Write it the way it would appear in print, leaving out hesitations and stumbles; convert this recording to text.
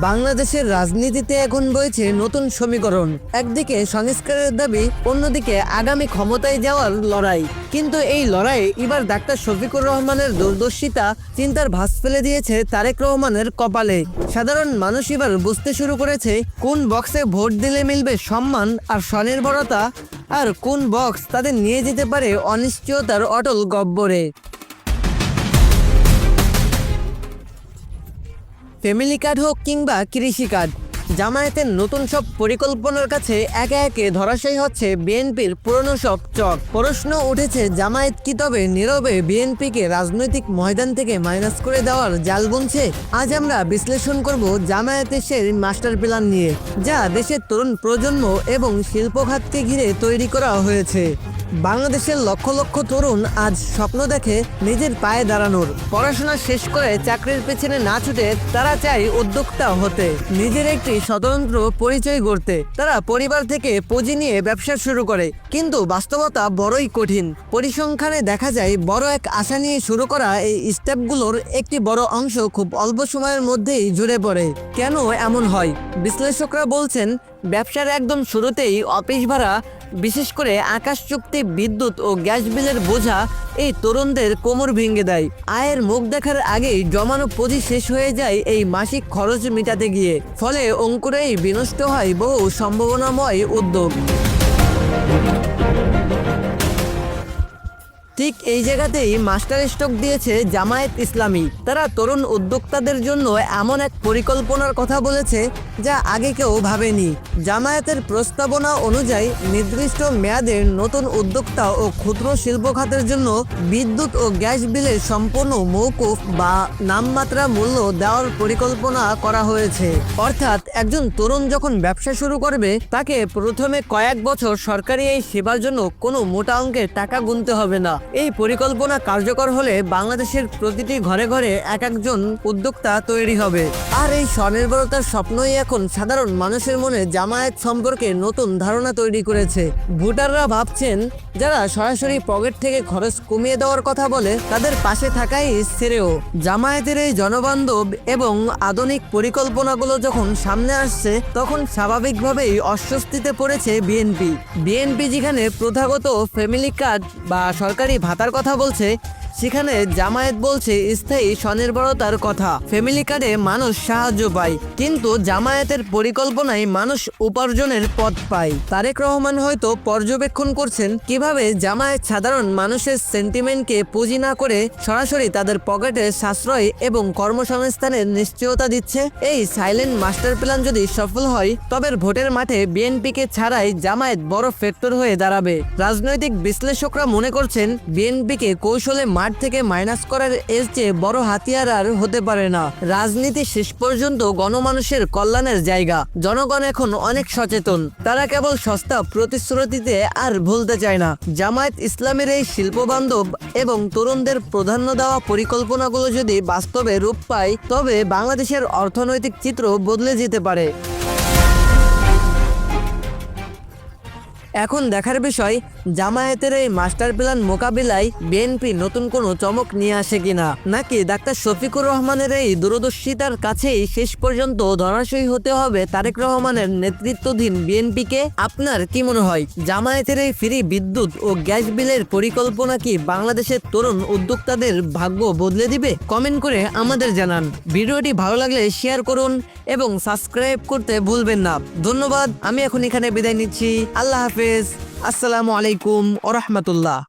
বাংলাদেশের রাজনীতিতে এখন বইছে নতুন সমীকরণ। একদিকে সংস্কারের দাবি, অন্যদিকে আগামী ক্ষমতায় যাওয়ার লড়াই। কিন্তু এই লড়াই এবার ডাক্তার শফিকুর রহমানের দূরদর্শিতা চিন্তার ভাঁজ ফেলে দিয়েছে তারেক রহমানের কপালে। সাধারণ মানুষ এবার বুঝতে শুরু করেছে কোন বক্সে ভোট দিলে মিলবে সম্মান আর স্বনির্ভরতা, আর কোন বক্স তাদের নিয়ে যেতে পারে অনিশ্চয়তার অটল গহ্বরে। ফ্যামিলি কার্ড হোক কিংবা কৃষি কার্ড, জামায়াতের নতুন সব পরিকল্পনার কাছে একে একে ধরাশায়ী হচ্ছে বিএনপির পুরনো সব চক। প্রশ্ন উঠেছে, জামায়াত কি তবে নীরবে বিএনপিকে রাজনৈতিক ময়দান থেকে মাইনাস করে দেওয়ার জাল বুনছে? আজ আমরা বিশ্লেষণ করব জামায়াতের সেই মাস্টার প্ল্যান নিয়ে, যা দেশের তরুণ প্রজন্ম এবং শিল্প খাতকে ঘিরে তৈরি করা হয়েছে। বাংলাদেশের লক্ষ লক্ষ তরুণ আজ স্বপ্ন দেখে নিজের পায়ে দাঁড়ানোর। পড়াশোনা শেষ করে চাকরির পেছনে না ছুটে তারা চায় উদ্যোক্তা হতে, নিজের একটি স্বতন্ত্র পরিচয় গড়তে। তারা পরিবার থেকে পুঁজি নিয়ে ব্যবসা শুরু করে, কিন্তু বাস্তবতা বড়ই কঠিন। পরিসংখ্যানে দেখা যায় বড় এক আশা নিয়ে শুরু করা এই স্টেপগুলোর একটি বড় অংশ খুব অল্প সময়ের মধ্যেই ঝরে পড়ে। কেন এমন হয়? বিশ্লেষকরা বলছেন, ব্যবসার একদম শুরুতেই অফিস ভাড়া, বিশেষ করে আকাশ চুক্তি, বিদ্যুৎ ও গ্যাস বিলের বোঝা এই তরুণদের কোমর ভেঙে দেয়। আয়ের মুখ দেখার আগেই জমানো পুঁজি শেষ হয়ে যায় এই মাসিক খরচ মেটাতে গিয়ে। ফলে অঙ্কুরেই বিনষ্ট হয় বহু সম্ভাবনাময় উদ্যোগ। ঠিক এই জায়গাতেই মাস্টার স্ট্রোক দিয়েছে জামায়াত ইসলামী। তারা তরুণ উদ্যোক্তাদের জন্য এমন এক পরিকল্পনার কথা বলেছে যা আগে কেউ ভাবেনি। জামায়াতের প্রস্তাবনা অনুযায়ী নির্দিষ্ট মেয়াদে নতুন উদ্যোক্তা ও ক্ষুদ্র শিল্প খাতের জন্য বিদ্যুৎ ও গ্যাস বিলের সম্পূর্ণ মওকুফ বা নামমাত্রা মূল্য দেওয়ার পরিকল্পনা করা হয়েছে। অর্থাৎ একজন তরুণ যখন ব্যবসা শুরু করবে, তাকে প্রথমে কয়েক বছর সরকারি এই সেবার জন্য কোনো মোটা অঙ্কের টাকা গুনতে হবে না। এই পরিকল্পনা কার্যকর হলে বাংলাদেশের প্রতিটি ঘরে ঘরে এক একজন উদ্যোক্তা তৈরি হবে। আর এই স্বনির্ভরতার স্বপ্নই এখন সাধারণ মানুষের মনে জামায়াত সম্পর্কে নতুন ধারণা তৈরি করেছে। ভোটাররা ভাবছেন, যারা সরাসরি পকেট থেকে খরচ কমিয়ে দেওয়ার কথা বলে তাদের পাশে থাকাই শ্রেয়। জামায়াতের এই জনবান্ধব এবং আধুনিক পরিকল্পনাগুলো যখন সামনে আসছে, তখন স্বাভাবিকভাবেই অস্বস্তিতে পড়েছে বিএনপি যেখানে প্রথাগত ফ্যামিলি কার্ড বা সরকারি ভাতার কথা বলছে, সেখানে জামায়াত বলছে স্থায়ী স্বনির্ভরতার কথা। ফ্যামিলি কার্ডে মানুষ সাহায্য পায়, কিন্তু জামায়াতের পরিকল্পনায় মানুষ উপার্জনের পথ পায়। তারেক রহমান হয়তো পর্যবেক্ষণ করছেন কিভাবে জামায়াত সাধারণ মানুষের সেন্টিমেন্টকে পুঁজি না করে সরাসরি তাদের পকেটে সাশ্রয় এবং কর্মসংস্থানের নিশ্চয়তা দিচ্ছে। এই সাইলেন্ট মাস্টার প্ল্যান যদি সফল হয়, তবে ভোটের মাঠে বিএনপিকে ছাড়াই জামায়াত বড় ফ্যাক্টর হয়ে দাঁড়াবে। রাজনৈতিক বিশ্লেষকরা মনে করছেন, বিএনপিকে কৌশলে মাঠ থেকে মাইনাস করার এর চেয়ে বড় হাতিয়ার আর হতে পারে না। রাজনীতি শেষ পর্যন্ত গণমানুষের কল্যাণের জায়গা। জনগণ এখন অনেক সচেতন, তারা কেবল সস্তা প্রতিশ্রুতিতে আর ভুলতে চায় না। জামায়াত ইসলামের এই শিল্পবান্ধব এবং তরুণদের প্রাধান্য দেওয়া পরিকল্পনাগুলো যদি বাস্তবে রূপ পায়, তবে বাংলাদেশের অর্থনৈতিক চিত্র বদলে যেতে পারে। এখন দেখার বিষয়, জামায়াতের এই মাস্টার প্ল্যান মোকাবিলায় বিএনপি নতুন কোনো চমক নিয়ে আসে কিনা, নাকি ডাক্তার শফিকুর রহমানের এই দূরদর্শিতার কাছেই শেষ পর্যন্ত ধরাশয়ী হতে হবে তারেক রহমানের নেতৃত্বাধীন বিএনপিকে। আপনার কি মনে হয়, জামায়াতের এই ফ্রি বিদ্যুৎ ও গ্যাস বিলের পরিকল্পনা কি বাংলাদেশের তরুণ উদ্যোক্তাদের ভাগ্য বদলে দিবে? কমেন্ট করে আমাদের জানান। ভিডিওটি ভালো লাগলে শেয়ার করুন এবং সাবস্ক্রাইব করতে ভুলবেন না। ধন্যবাদ। আমি এখন এখানে বিদায় নিচ্ছি। আল্লাহ হাফেজ। আসসালামু আলাইকুম ওয়া রাহমাতুল্লাহ।